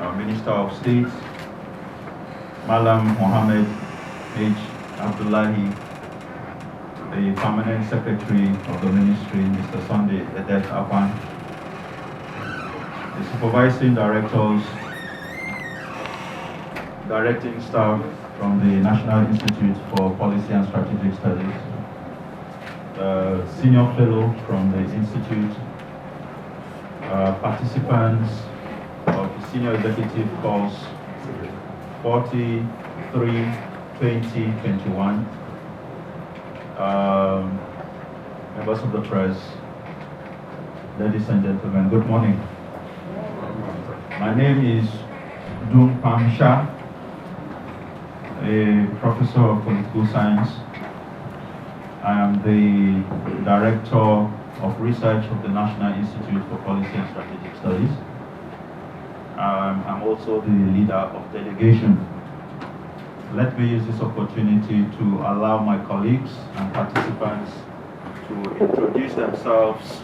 Minister of State, Malam Mohammed H. Abdullahi, the Permanent Secretary of the Ministry, Mr. Sunday Edet Apan, the Supervising Directors, Directing Staff from the National Institute for Policy and Strategic Studies, the Senior Fellow from the Institute, participants of the Senior Executive Course 43-20-21, members of the press, ladies and gentlemen, good morning. My name is Dung Pam Shah, a professor of political science. I am the Director of Research of the National Institute for Policy and Strategic Studies. I'm also the leader of delegation. Let me use this opportunity to allow my colleagues and participants to introduce themselves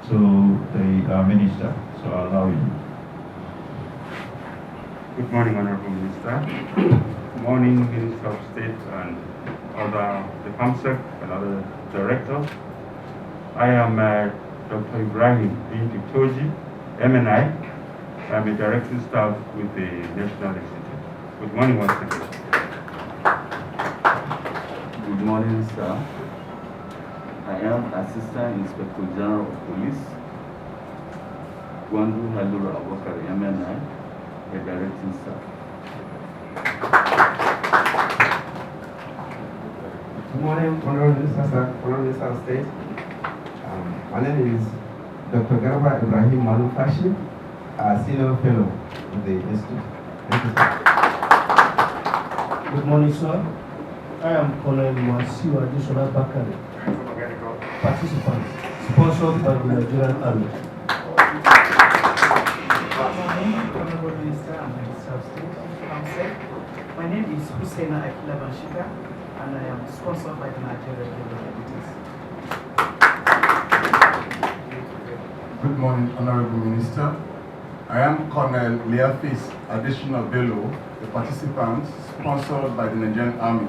to the minister. So I'll allow you. Good morning, Honourable Minister. Good morning, Minister of State and the PAMSEC and other directors. I am Dr. Ibrahim Toji, MNI. I'm a directing staff with the National Institute. Good morning once again. Good morning, sir. I am Assistant Inspector General of Police, Gwandu Halura Abokari, MNI, the directing staff. Good morning, Honourable Minister, Honourable Minister of State. My name is Dr. Garba Ibrahim Malufashi, Senior Fellow of the Institute. Thank you, sir. Good morning, sir. I am Colonel Wasiu Additional Bakari, participants, sponsored by the Nigerian Army. Good morning, Honourable Minister and Minister of State. My name is Husseina Akila Bashika, and I am sponsored by the Nigerian Deputies. Good morning, Honourable Minister. I am Colonel Leafis Additional Bello, the participant sponsored by the Nigerian Army.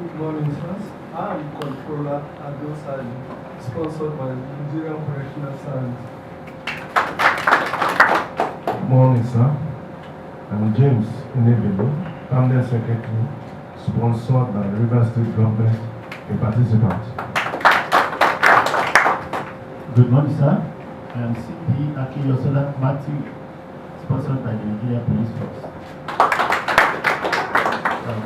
Good morning, sir. I am Controller Adil Sali, sponsored by the Nigerian Operational Science. Good morning, sir. I'm James Inebelo, Permanent Secretary, sponsored by the River State Government, a participant. Good morning, sir. I am CP Akiyosola Matthew, sponsored by the Nigeria Police Force.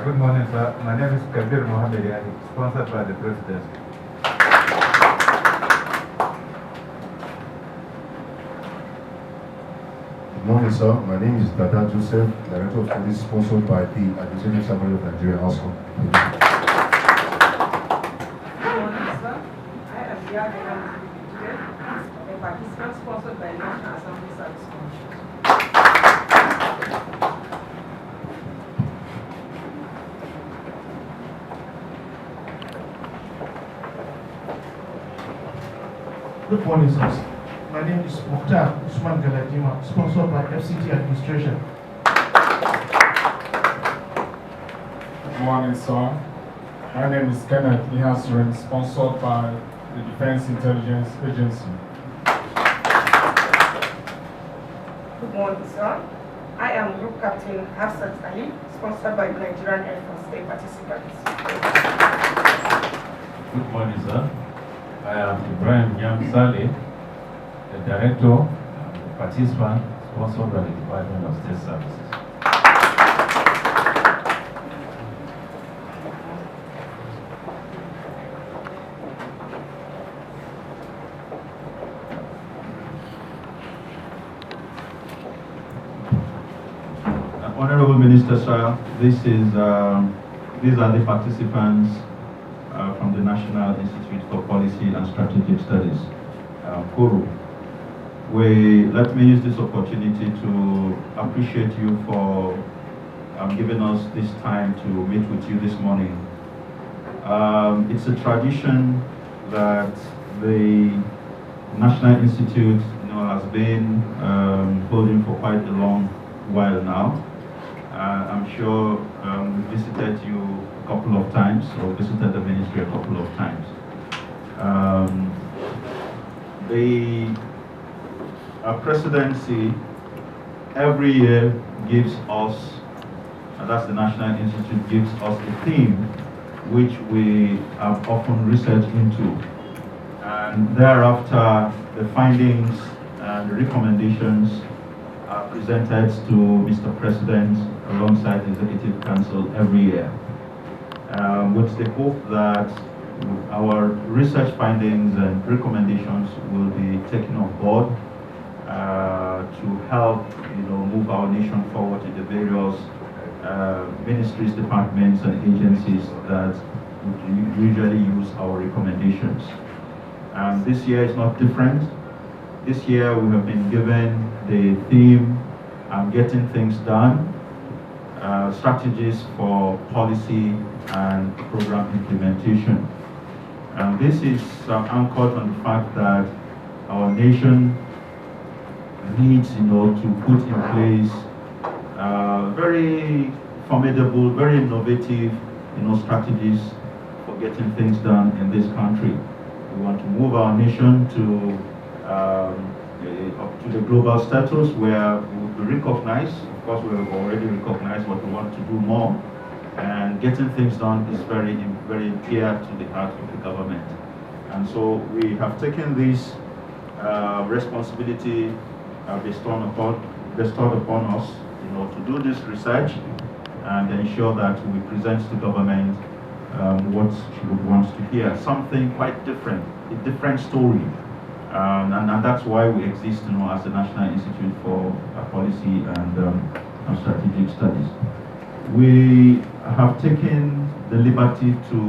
Good morning, sir. My name is Kabir Mohammed Yani, sponsored by the Presidency. Good morning, sir. My name is Dada Joseph, Director of Police, sponsored by the Administrative Assembly of Nigeria, ASCO. Good morning, sir. I am Yadira a participant sponsored by National Assembly Service Commission. Good morning, sir. My name is Mukhtar Usman Galadima, sponsored by FCT Administration. Good morning, sir. My name is Kenneth Ihasrin, sponsored by the Defense Intelligence Agency. Good morning, sir. I am Group Captain Hafsat Ali, sponsored by the Nigerian Air Force State participants. Good morning, sir. I am Ibrahim Nyam Saleh, the Director and participant sponsored by the Department of State Services. Honourable Minister, sir, these are the participants from the National Institute for Policy and Strategic Studies, KURU. Let me use this opportunity to appreciate you for giving us this time to meet with you this morning. It's a tradition that the National Institute, has been holding for quite a long while now. I'm sure we visited you a couple of times, or visited the ministry a couple of times. Our presidency every year gives us, and that's the National Institute, gives us a theme which we have often researched into. And thereafter, the findings and the recommendations are presented to Mr. President alongside the Executive Council every year, with the hope that our research findings and recommendations will be taken on board to help, move our nation forward in the various ministries, departments, and agencies that would usually use our recommendations. This year is not different. This year we have been given the theme, Getting Things Done, strategies for policy and program implementation. This is anchored on the fact that our nation needs, to put in place very formidable, very innovative, strategies for getting things done in this country. We want to move our nation to up to the global status where we will be recognized. Of course, we have already recognized, but we want to do more. And getting things done is very, very dear to the heart of the government. And so we have taken this responsibility bestowed upon us, to do this research and ensure that we present to government what she would want to hear. Something quite different, a different story. And that's why we exist, as the National Institute for Policy and Strategic Studies. We have taken the liberty to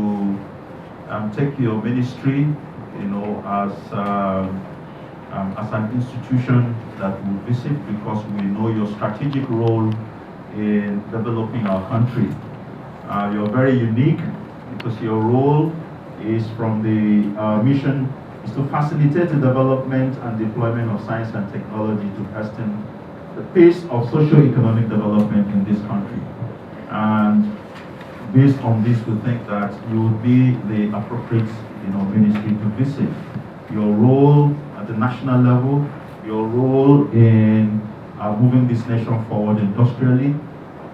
take your ministry, as an institution that we visit because we know your strategic role in developing our country. You're very unique because your role is from the mission is to facilitate the development and deployment of science and technology to hasten the pace of socio-economic development in this country. And based on this, we think that you would be the appropriate ministry to visit. Your role at the national level, your role in moving this nation forward industrially,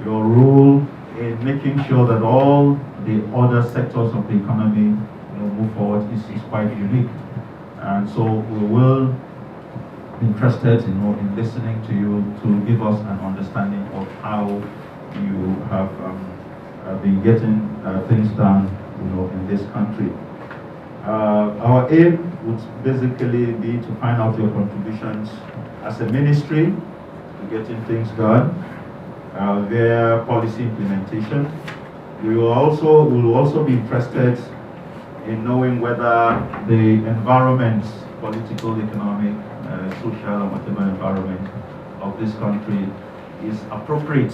your role in making sure that all the other sectors of the economy move forward is quite unique. And so we will be interested in listening to you to give us an understanding of how you have been getting things done in this country. Our aim would basically be to find out your contributions as a ministry to getting things done, their policy implementation. We will also be interested in knowing whether the environment, political, economic, social, and whatever environment of this country is appropriate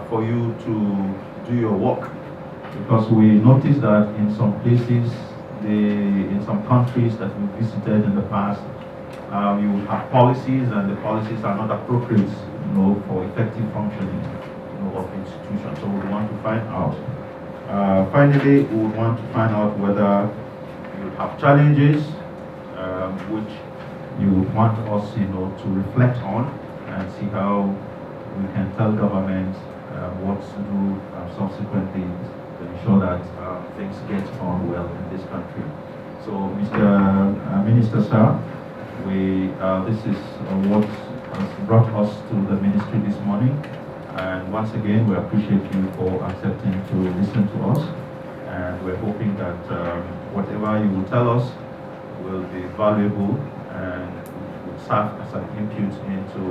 for you to do your work. Because we noticed that in some places, in some countries that we visited in the past, you have policies and the policies are not appropriate, for effective functioning, of institutions. So we want to find out. Finally, we want to find out whether you have challenges which you want us, to reflect on and see how we can tell government what to do subsequently to ensure that things get on well in this country. So, Mr. Minister, sir, this is what has brought us to the ministry this morning. And once again, we appreciate you for accepting to listen to us. And we're hoping that whatever you will tell us will be valuable and will serve as an input into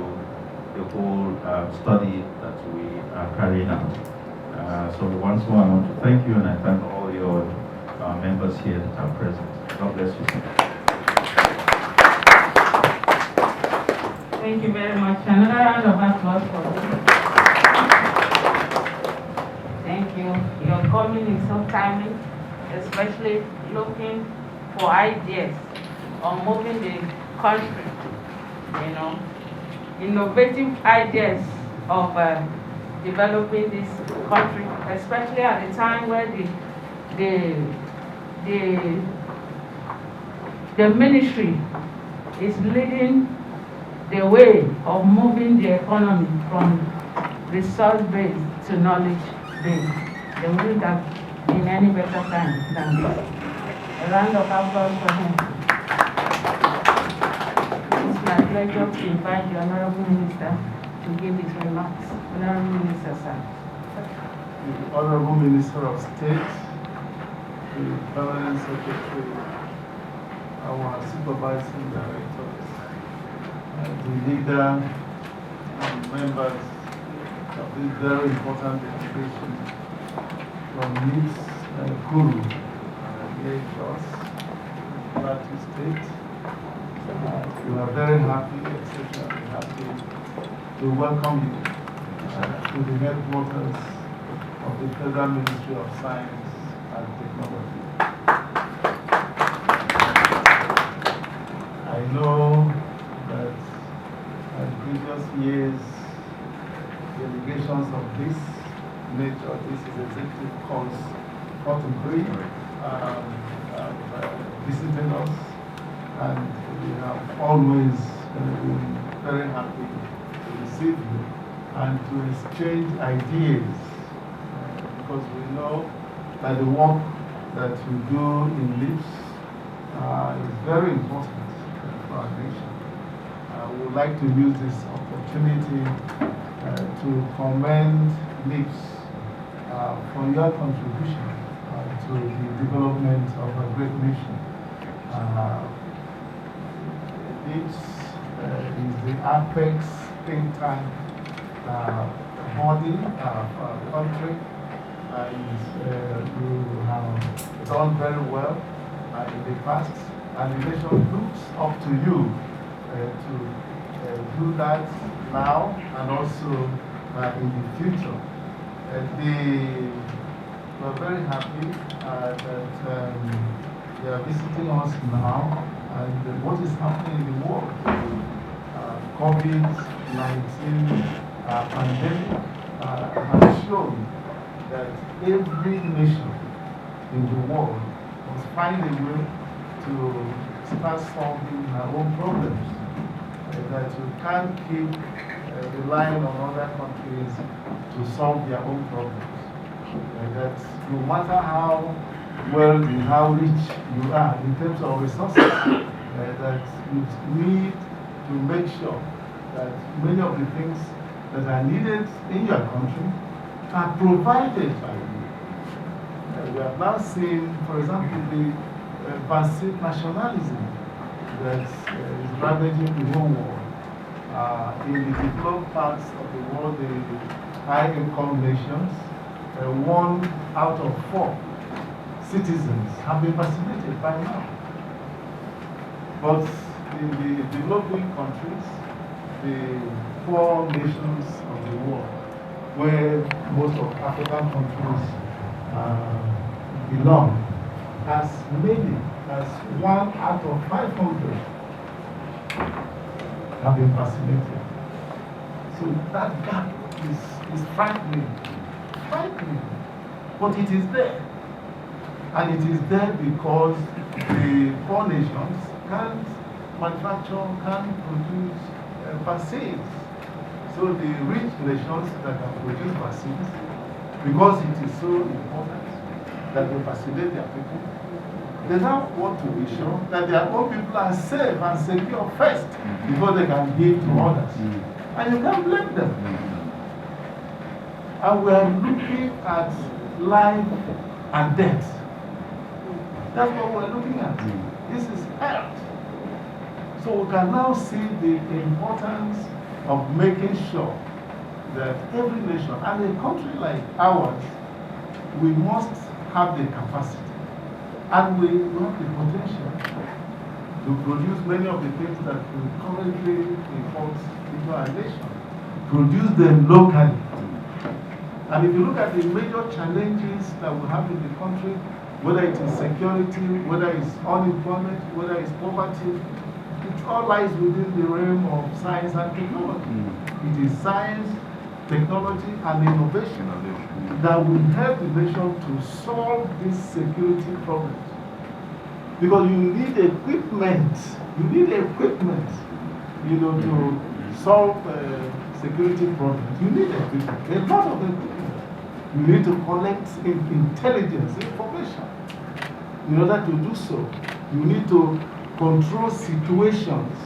the whole study that we are carrying out. So once more, I want to thank you, and I thank all your members here that are present. God bless you, sir. Thank you very much. Another round of applause for you. Thank you. Your coming is so timely, especially looking for ideas on moving the country, you know, innovative ideas of developing this country, especially at the time where the ministry is leading the way of moving the economy from resource-based to knowledge-based. They wouldn't have been any better time than this. A round of applause for him. It's my pleasure to invite the Honourable Minister to give his remarks. Honourable Minister, sir. The Honourable Minister of State, the Permanent Secretary, our supervising directors, the leader and members of this very important delegation from NIPSS and Kuru, Lagos, Plateau State. We are very happy, exceptionally happy, to welcome you to the headquarters of the Federal Ministry of Science and Technology. I know that in previous years, delegations of this nature, this is executive course 43, visited us, and we have always been very happy to receive you and to exchange ideas, because we know that the work that you do in NIPSS is very important for our nation. We would like to use this opportunity to commend NIPSS for your contribution to the development of a great nation. NIPSS is the apex think tank body of our country, and you have done very well in the past, and the nation looks up to you to do that now and also in the future. We're very happy that they are visiting us now, and what is happening in the world, COVID-19 pandemic has shown that every nation in the world must find a way to start solving our own problems. That you can't keep relying on other countries to solve their own problems. That no matter how wealthy, how rich you are in terms of resources, that you need to make sure that many of the things that are needed in your country are provided by you. We have now seen, for example, the vaccine nationalism that is ravaging the whole world. In the developed parts of the world, the high-income nations, 1 out of 4 citizens have been vaccinated by now. But in the developing countries, the poor nations of the world, where most of African countries belong, as many as 1 out of 500 have been vaccinated. So that gap is frightening, but it is there. And it is there because the poor nations can't manufacture, can't produce vaccines. So the rich nations that can produce vaccines, because it is so important that they vaccinate their people, they now want to be sure that their own people are safe and secure first before they can give to others. And you can't blame them. And we are looking at life and death. That's what we're looking at. This is health. So we can now see the importance of making sure that every nation, and a country like ours, we must have the capacity and we have the potential to produce many of the things that we currently import into our nation, produce them locally. And if you look at the major challenges that we have in the country, whether it is security, whether it's unemployment, whether it's poverty, it all lies within the realm of science and technology. It is science, technology, and innovation that will help the nation to solve these security problems. Because you need equipment, to solve security problems. You need equipment, a lot of equipment. You need to collect intelligence, information. In order to do so, you need to control situations.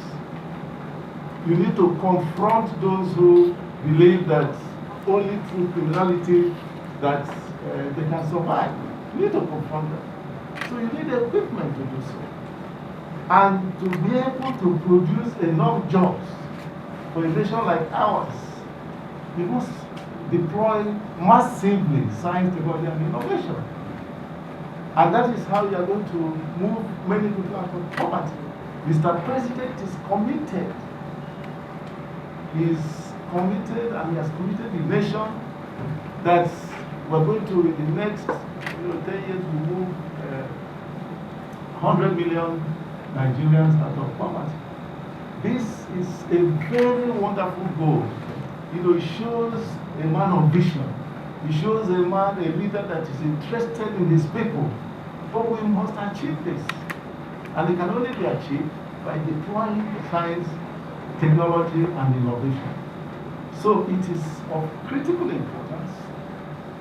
You need to confront those who believe that only through criminality that they can survive. You need to confront them. So you need equipment to do so. And to be able to produce enough jobs for a nation like ours, we must deploy massively science, technology, and innovation. And that is how you are going to move many people out of poverty. Mr. President is committed. He is committed, and he has committed the nation that we're going to, in the next 10 years, we move 100 million Nigerians out of poverty. This is a very wonderful goal. It shows a man of vision. It shows a man, a leader that is interested in his people. But we must achieve this. And it can only be achieved by deploying science, technology, and innovation. So it is of critical importance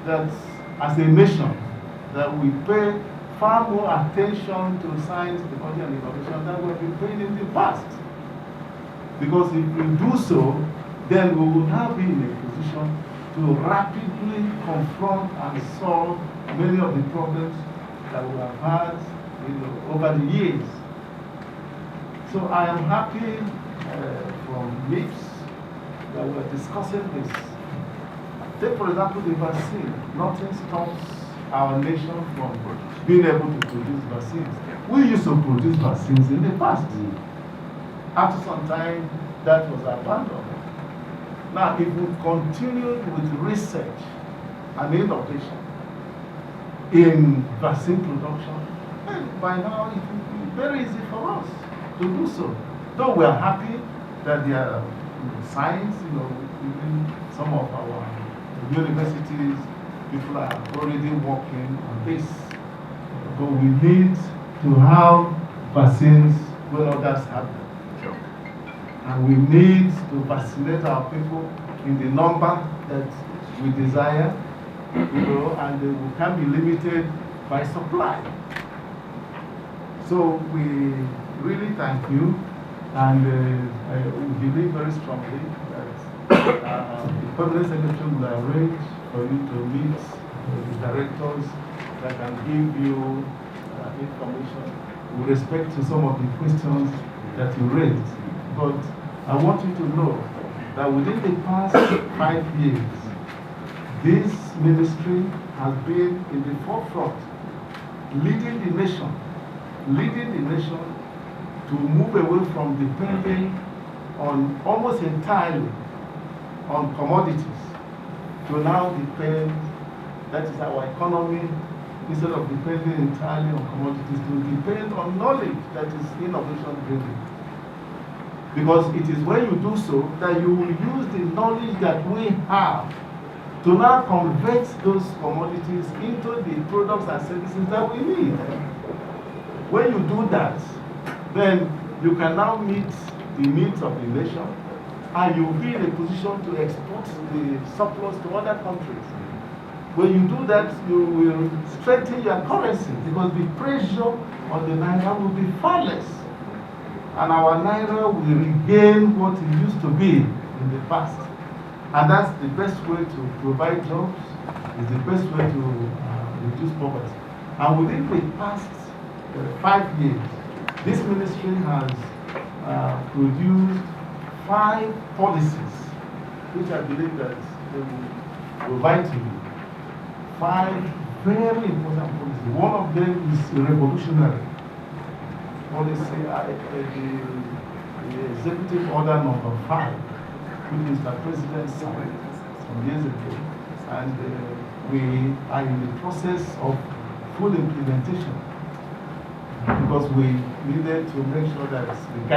that as a nation, that we pay far more attention to science, technology, and innovation than we have been paying in the past. Because if we do so, then we will now be in a position to rapidly confront and solve many of the problems that we have had over the years. So I am happy from NIPSS that we are discussing this. Take, for example, the vaccine. Nothing stops our nation from being able to produce vaccines. We used to produce vaccines in the past. After some time, that was abandoned. Now, if we continue with research and innovation in vaccine production, then by now it will be very easy for us to do so. Though we are happy that there are science, within some of our universities, people are already working on this. But we need to have vaccines when others have them. And we need to vaccinate our people in the number that we desire, and we can be limited by supply. So we really thank you, and we believe very strongly that the Permanent Secretary will arrange for you to meet the directors that can give you information with respect to some of the questions that you raised. But I want you to know that within the past 5 years, this ministry has been in the forefront, leading the nation to move away from depending on almost entirely on commodities to now depend, that is our economy, instead of depending entirely on commodities, to depend on knowledge that is innovation driven. Because it is when you do so that you will use the knowledge that we have to now convert those commodities into the products and services that we need. When you do that, then you can now meet the needs of the nation, and you will be in a position to export the surplus to other countries. When you do that, you will strengthen your currency, because the pressure on the naira will be far less. And our naira will regain what it used to be in the past. And that's the best way to provide jobs, is the best way to reduce poverty. And within the past 5 years, this ministry has produced 5 policies, which I believe that they will provide to you. 5 very important policies. One of them is revolutionary policy, the executive order number 5, which Mr. President signed some years ago. And we are in the process of full implementation because we needed to make sure that the guidance